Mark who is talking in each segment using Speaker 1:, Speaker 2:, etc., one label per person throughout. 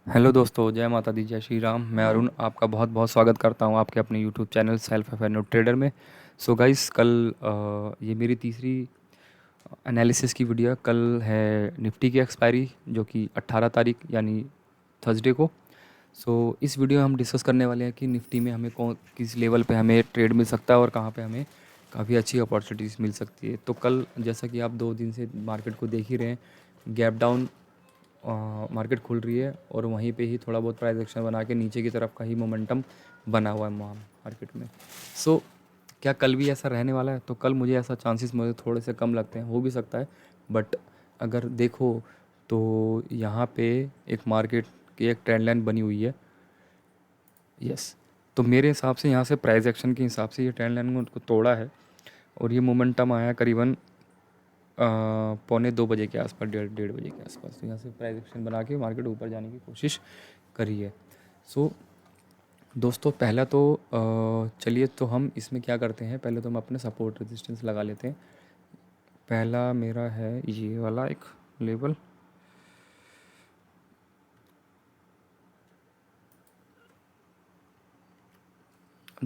Speaker 1: Hello दोस्तों, जय माता दी, जय श्री राम। मैं अरुण आपका बहुत बहुत स्वागत करता हूँ आपके अपने YouTube channel self aware trader में। सो गाइस, कल ये मेरी तीसरी एनालिसिस की वीडियो है। कल है निफ्टी की एक्सपायरी, जो कि 18 तारीख यानी थर्सडे को। सो इस वीडियो में हम डिस्कस करने वाले हैं कि निफ्टी में हमें कौन किस लेवल पे हमें ट्रेड मिल सकता है और कहाँ पे हमें काफ़ी अच्छी अपॉर्चुनिटीज़ मिल सकती है। तो कल जैसा कि आप 2 दिन से मार्केट को देख ही रहे हैं, गैप डाउन मार्केट खुल रही है और वहीं पे ही थोड़ा बहुत प्राइस एक्शन बना के नीचे की तरफ का ही मोमेंटम बना हुआ है मार्केट में। सो क्या कल भी ऐसा रहने वाला है? तो कल मुझे ऐसा चांसेस मुझे थोड़े से कम लगते हैं, हो भी सकता है। बट अगर देखो तो यहाँ पे एक मार्केट की एक ट्रेंड लाइन बनी हुई है। यस। तो मेरे हिसाब से यहाँ से प्राइस एक्शन के हिसाब से ये ट्रेंड लाइन को तोड़ा है और ये मोमेंटम आया करीबन 1:45 के आसपास, 1:30 बजे के आसपास। तो यहाँ से प्राइस एक्शन बना के मार्केट ऊपर जाने की कोशिश करी है। सो दोस्तों, पहला तो चलिए तो हम इसमें क्या करते हैं, पहले तो हम अपने सपोर्ट रेजिस्टेंस लगा लेते हैं। पहला मेरा है ये वाला एक लेवल,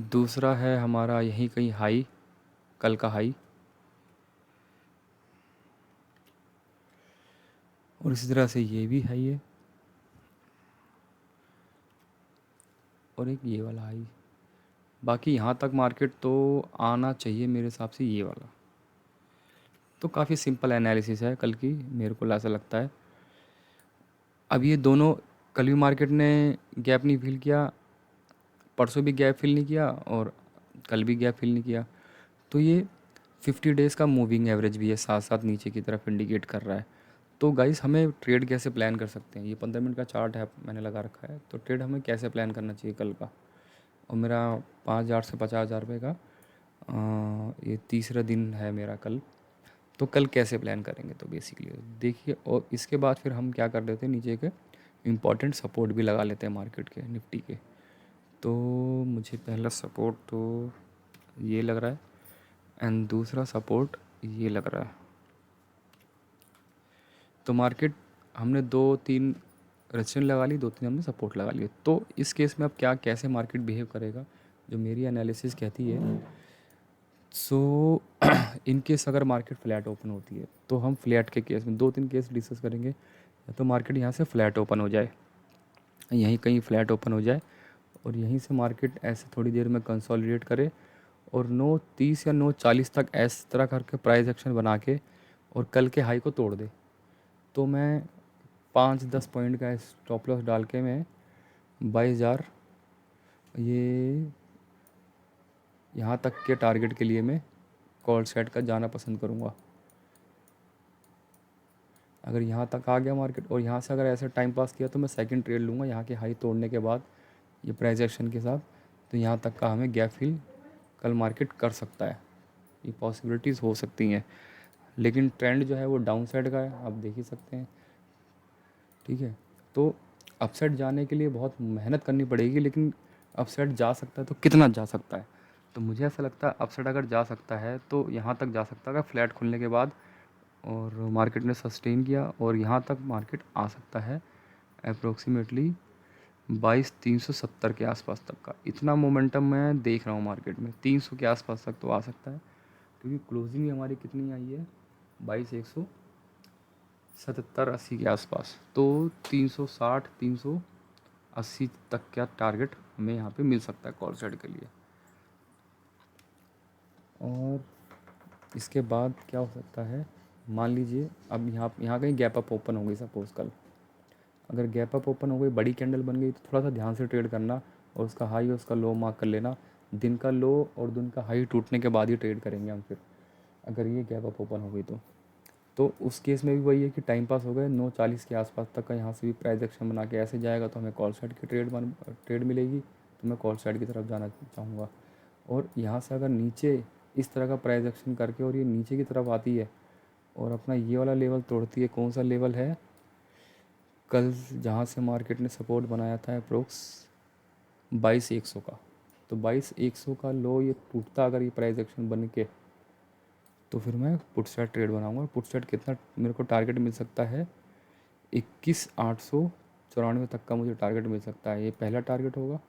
Speaker 1: दूसरा है हमारा यही कहीं हाई, कल का हाई, और इसी तरह से ये भी हाई है और एक ये वाला हाई। बाकी यहाँ तक मार्केट तो आना चाहिए मेरे हिसाब से ये वाला। तो काफ़ी सिंपल एनालिसिस है कल की, मेरे को ऐसा लगता है। अब ये दोनों, कल भी मार्केट ने गैप नहीं फिल किया, परसों भी गैप फिल नहीं किया और कल भी गैप फिल नहीं किया। तो ये 50 डेज़ का मूविंग एवरेज भी है, साथ साथ नीचे की तरफ इंडिकेट कर रहा है। तो गाइस, हमें ट्रेड कैसे प्लान कर सकते हैं? ये 15 मिनट का चार्ट है, मैंने लगा रखा है। तो ट्रेड हमें कैसे प्लान करना चाहिए कल का? और मेरा 5,000 से 50,000 रुपये का ये तीसरा दिन है मेरा कल। तो कल कैसे प्लान करेंगे? तो बेसिकली देखिए, और इसके बाद फिर हम क्या कर लेते हैं, नीचे के इम्पॉर्टेंट सपोर्ट भी लगा लेते हैं मार्केट के, निफ्टी के। तो मुझे पहला सपोर्ट तो ये लग रहा है एंड दूसरा सपोर्ट ये लग रहा है। तो मार्केट, हमने 2-3 रेजिस्टेंस लगा ली, 2-3 हमने सपोर्ट लगा लिए। तो इस केस में अब क्या, कैसे मार्केट बिहेव करेगा, जो मेरी एनालिसिस कहती है। सो इन केस अगर मार्केट फ्लैट ओपन होती है तो हम फ्लैट के केस में 2-3 केस डिस्कस करेंगे। या तो मार्केट यहाँ से फ्लैट ओपन हो जाए, यहीं कहीं फ्लैट ओपन हो जाए और यहीं से मार्केट ऐसे थोड़ी देर में कंसोलिडेट करे और 9:30 या 9:40 तक इस तरह करके प्राइस एक्शन बना के और कल के हाई को तोड़ दे। तो मैं 5-10 पॉइंट का स्टॉप लॉस डाल के मैं 22,000 ये यहाँ तक के टारगेट के लिए मैं कॉल सेट का जाना पसंद करूँगा। अगर यहाँ तक आ गया मार्केट और यहाँ से अगर ऐसे टाइम पास किया तो मैं सेकंड ट्रेड लूँगा यहाँ के हाई तोड़ने के बाद, ये प्राइस एक्शन के साथ। तो यहाँ तक का हमें गैप फिल कल मार्केट कर सकता है, ये पॉसिबिलिटीज़ हो सकती हैं। लेकिन ट्रेंड जो है वो डाउन साइड का है, आप देख ही सकते हैं। ठीक है। तो अपसाइड जाने के लिए बहुत मेहनत करनी पड़ेगी, लेकिन अपसाइड जा सकता है तो कितना जा सकता है? तो मुझे ऐसा लगता है अपसाइड अगर जा सकता है तो यहाँ तक जा सकता है फ्लैट खुलने के बाद, और मार्केट ने सस्टेन किया और यहाँ तक मार्केट आ सकता है अप्रोक्सीमेटली 22,370 के आसपास तक का। इतना मोमेंटम मैं देख रहा हूँ मार्केट में, 300 के आसपास तक तो आ सकता है, क्योंकि क्लोजिंग हमारी कितनी आई है, 22,177-80 के आसपास। तो 360-380 तक का टारगेट हमें यहाँ पे मिल सकता है कॉल साइड के लिए। और इसके बाद क्या हो सकता है, मान लीजिए अब यहाँ यहाँ कहीं गैप अप ओपन हो गई सपोज़ कल, अगर गैप अप ओपन हो गई, बड़ी कैंडल बन गई, तो थोड़ा सा ध्यान से ट्रेड करना और उसका हाई और उसका लो मार्क कर लेना। दिन का लो और दिन का हाई टूटने के बाद ही ट्रेड करेंगे हम फिर, अगर ये गैप अप ओपन हो गई तो उस केस में भी वही है कि टाइम पास हो गए। 9:40 के आसपास तक का यहाँ से भी प्राइस एक्शन बना के ऐसे जाएगा तो हमें कॉल साइड की ट्रेड मिलेगी। तो मैं कॉल साइड की तरफ जाना चाहूँगा। और यहाँ से अगर नीचे इस तरह का प्राइस एक्शन करके और ये नीचे की तरफ आती है और अपना ये वाला लेवल तोड़ती है, कौन सा लेवल है, कल जहाँ से मार्केट ने सपोर्ट बनाया था अप्रोक्स 22,100 का, तो 22,100 का लो ये टूटता अगर ये प्राइस एक्शन बन के, तो फिर मैं पुट साइड ट्रेड बनाऊंगा। पुट साइड कितना मेरे को टारगेट मिल सकता है, 21,800 94 तक का मुझे टारगेट मिल सकता है, ये पहला टारगेट होगा।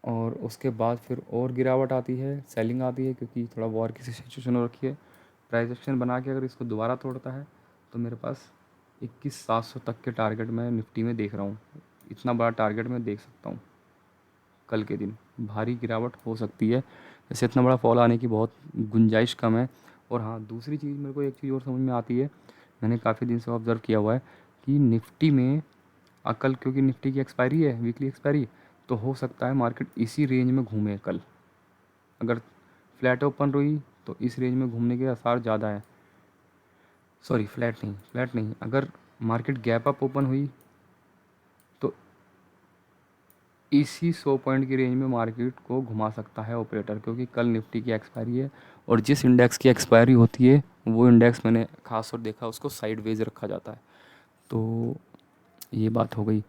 Speaker 1: और उसके बाद फिर और गिरावट आती है, सेलिंग आती है, क्योंकि थोड़ा वॉर की सिचुएशन हो रखी है। प्राइस एक्शन बना के अगर इसको दोबारा तोड़ता है तो मेरे पास 21,700 तक के टारगेट मैं निफ्टी में देख रहा हूँ। इतना बड़ा टारगेट मैं देख सकता हूँ। कल के दिन भारी गिरावट हो सकती है, वैसे इतना बड़ा फॉल आने की बहुत गुंजाइश कम है। और हाँ, दूसरी चीज़ मेरे को एक चीज़ और समझ में आती है, मैंने काफ़ी दिन से ऑब्ज़र्व किया हुआ है कि निफ्टी में कल, क्योंकि निफ्टी की एक्सपायरी है, वीकली एक्सपायरी, तो हो सकता है मार्केट इसी रेंज में घूमे कल। अगर फ्लैट ओपन रही तो इस रेंज में घूमने के आसार ज़्यादा है। सॉरी, फ्लैट नहीं, अगर मार्केट गैप अप ओपन हुई तो इसी 100 पॉइंट की रेंज में मार्केट को घुमा सकता है ऑपरेटर, क्योंकि कल निफ्टी की एक्सपायरी है। और जिस इंडेक्स की एक्सपायरी होती है वो इंडेक्स मैंने खास तौर देखा उसको साइडवेज रखा जाता है। तो ये बात हो गई।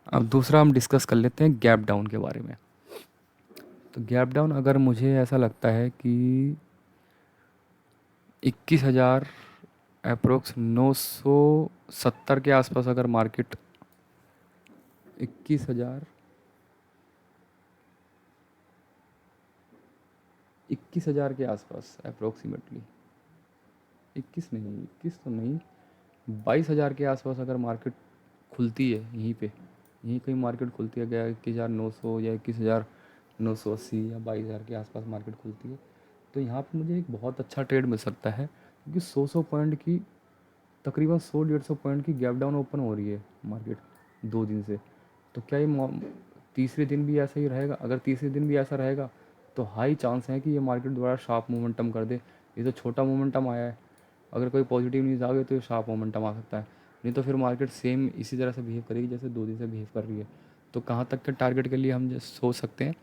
Speaker 1: अब दूसरा हम डिस्कस कर लेते हैं गैप डाउन के बारे में। तो गैप डाउन अगर मुझे ऐसा लगता है कि 21,000 अप्रोक्स 970 के आसपास अगर मार्केट 21,000 21,000 के आसपास अप्रोक्सीमेटली, 21 नहीं, 21 तो नहीं, 22,000 के आसपास अगर मार्केट खुलती है, यहीं कहीं मार्केट खुलती है, गया 21,900 या 21,980 या 22,000 के आसपास मार्केट खुलती है, तो यहाँ पे मुझे एक बहुत अच्छा ट्रेड मिल सकता है, क्योंकि 100 पॉइंट की, तकरीबन 100-150 पॉइंट की गैप डाउन ओपन हो रही है मार्केट 2 दिन से। तो क्या ये तीसरे दिन भी ऐसा ही रहेगा? अगर तीसरे दिन भी ऐसा रहेगा तो हाई चांस है कि ये मार्केट दोबारा शार्प मोमेंटम कर दे। ये तो छोटा मोमेंटम आया है, अगर कोई पॉजिटिव न्यूज़ आ गई तो ये शार्प मोमेंटम आ सकता है, नहीं तो फिर मार्केट सेम इसी तरह से बिहेव करेगी जैसे 2 दिन से बिहेव कर रही है। तो कहाँ तक के टारगेट के लिए हम सोच सकते हैं?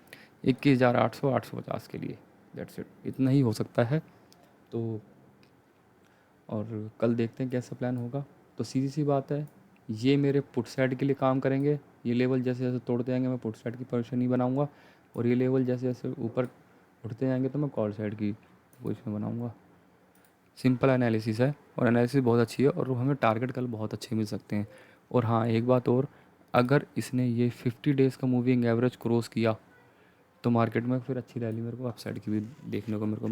Speaker 1: 21,800 850 के लिए, दैट्स इट, इतना ही हो सकता है। तो और कल देखते हैं कैसा प्लान होगा। तो सीधी सी बात है, ये मेरे पुट साइड के लिए काम करेंगे। ये लेवल जैसे जैसे तोड़ते जाएंगे मैं पुट साइड की पोजीशन नहीं बनाऊंगा, और ये लेवल जैसे जैसे ऊपर उठते जाएंगे तो मैं कॉल साइड की पोजीशन बनाऊंगा। सिंपल एनालिसिस है, और एनालिसिस बहुत अच्छी है, और हमें टारगेट कल बहुत अच्छे मिल सकते हैं। और हाँ, एक बात और, अगर इसने ये 50 डेज़ का मूविंग एवरेज क्रॉस किया तो मार्केट में फिर अच्छी रैली मेरे को अपसाइड की भी देखने को मेरे को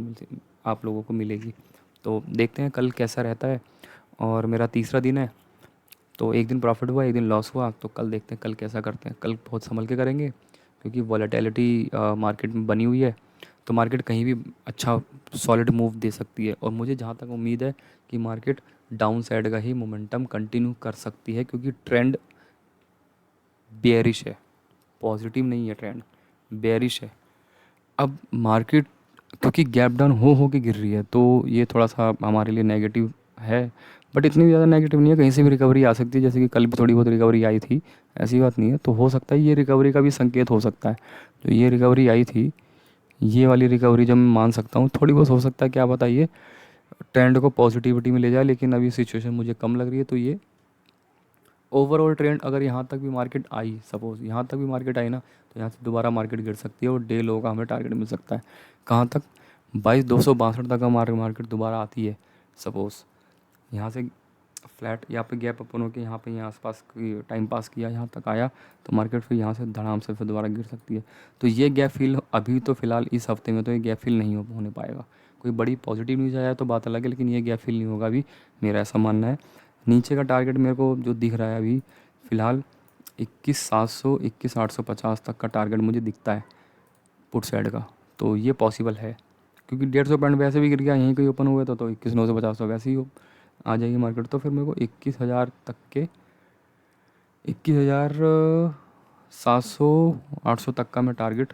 Speaker 1: आप लोगों को मिलेगी। तो देखते हैं कल कैसा रहता है। और मेरा तीसरा दिन है, तो एक दिन प्रॉफिट हुआ, एक दिन लॉस हुआ, तो कल देखते हैं कल कैसा करते हैं। कल बहुत संभल के करेंगे, क्योंकि वॉलेटिलिटी मार्केट में बनी हुई है, तो मार्केट कहीं भी अच्छा सॉलिड मूव दे सकती है। और मुझे जहाँ तक उम्मीद है कि मार्केट डाउन साइड का ही मोमेंटम कंटिन्यू कर सकती है, क्योंकि ट्रेंड बेयरिश है, पॉजिटिव नहीं है, ट्रेंड बेयरिश है। अब मार्केट क्योंकि गैप डाउन हो के गिर रही है, तो ये थोड़ा सा हमारे लिए नेगेटिव है, बट इतनी ज़्यादा नेगेटिव नहीं है, कहीं से भी रिकवरी आ सकती है, जैसे कि कल भी थोड़ी बहुत रिकवरी आई थी, ऐसी बात नहीं है। तो हो सकता है ये रिकवरी का भी संकेत हो सकता है। जो ये रिकवरी आई थी, ये वाली रिकवरी जो मैं मान सकता हूँ थोड़ी बहुत हो सकता है, क्या बताइए, ट्रेंड को पॉजिटिविटी में ले जाए, लेकिन अभी सिचुएशन मुझे कम लग रही है। तो ये ओवरऑल ट्रेंड अगर यहाँ तक भी मार्केट आई, सपोज़ यहाँ तक भी मार्केट आई ना, तो यहाँ से दोबारा मार्केट गिर सकती है, और डे लो का हमें टारगेट मिल सकता है कहाँ तक, 22,262 तक का मार्केट दोबारा आती है। सपोज़ यहाँ से फ्लैट यहाँ पे गैप अपन होकर यहाँ पे यहाँ आसपास की टाइम पास किया, यहाँ तक आया, तो मार्केट फिर यहाँ से धड़ाम से फिर दोबारा गिर सकती है। तो ये गैप फिल अभी तो फ़िलहाल इस हफ्ते में तो ये गैप फिल नहीं होने पाएगा। कोई बड़ी पॉजिटिव न्यूज़ आया तो बात अलग है, लेकिन ये गैप फिल नहीं होगा अभी, मेरा ऐसा मानना है। नीचे का टारगेट मेरे को जो दिख रहा है अभी फ़िलहाल 21,700 21,850 तक का टारगेट मुझे दिखता है पुट साइड का। तो ये पॉसिबल है, क्योंकि 150 पॉइंट वैसे भी गिर गया, यहीं कहीं ओपन हुआ था, तो 21,950 तो वैसे ही आ जाएगी मार्केट। तो फिर मेरे को 21,000 तक के 21,700 800 तक का मैं टारगेट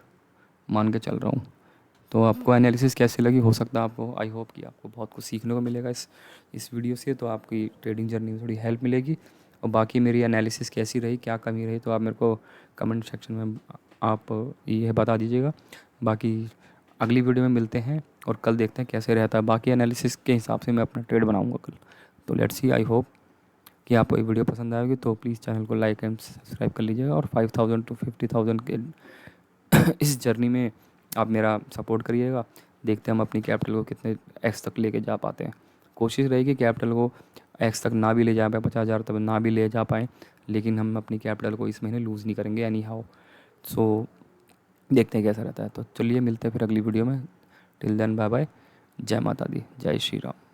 Speaker 1: मान के चल रहा हूँ। तो आपको एनालिसिस कैसी लगी? हो सकता है आपको, आई होप कि आपको बहुत कुछ सीखने को मिलेगा इस वीडियो से, तो आपकी ट्रेडिंग जर्नी में थोड़ी हेल्प मिलेगी। और बाकी मेरी एनालिसिस कैसी रही, क्या कमी रही, तो आप मेरे को कमेंट सेक्शन में आप ये बता दीजिएगा। बाकी अगली वीडियो में मिलते हैं, और कल देखते हैं कैसे रहता है। बाकी एनालिसिस के हिसाब से मैं अपना ट्रेड बनाऊँगा कल। तो लेट्स सी, आई होप कि आपको ये वीडियो पसंद आएगी। तो प्लीज़ चैनल को लाइक एंड सब्सक्राइब कर लीजिएगा, और 5,000 to 50,000 के इस जर्नी में आप मेरा सपोर्ट करिएगा। देखते हैं हम अपनी कैपिटल को कितने एक्स तक लेके जा पाते हैं। कोशिश रहेगी कैपिटल को एक्स तक ना भी ले जा पाए, 50,000 तक ना भी ले जा पाएँ, लेकिन हम अपनी कैपिटल को इस महीने लूज़ नहीं करेंगे एनी हाउ। सो देखते हैं कैसा रहता है। तो चलिए मिलते हैं फिर अगली वीडियो में। Till then bye bye. जय माता दी, जय श्री राम।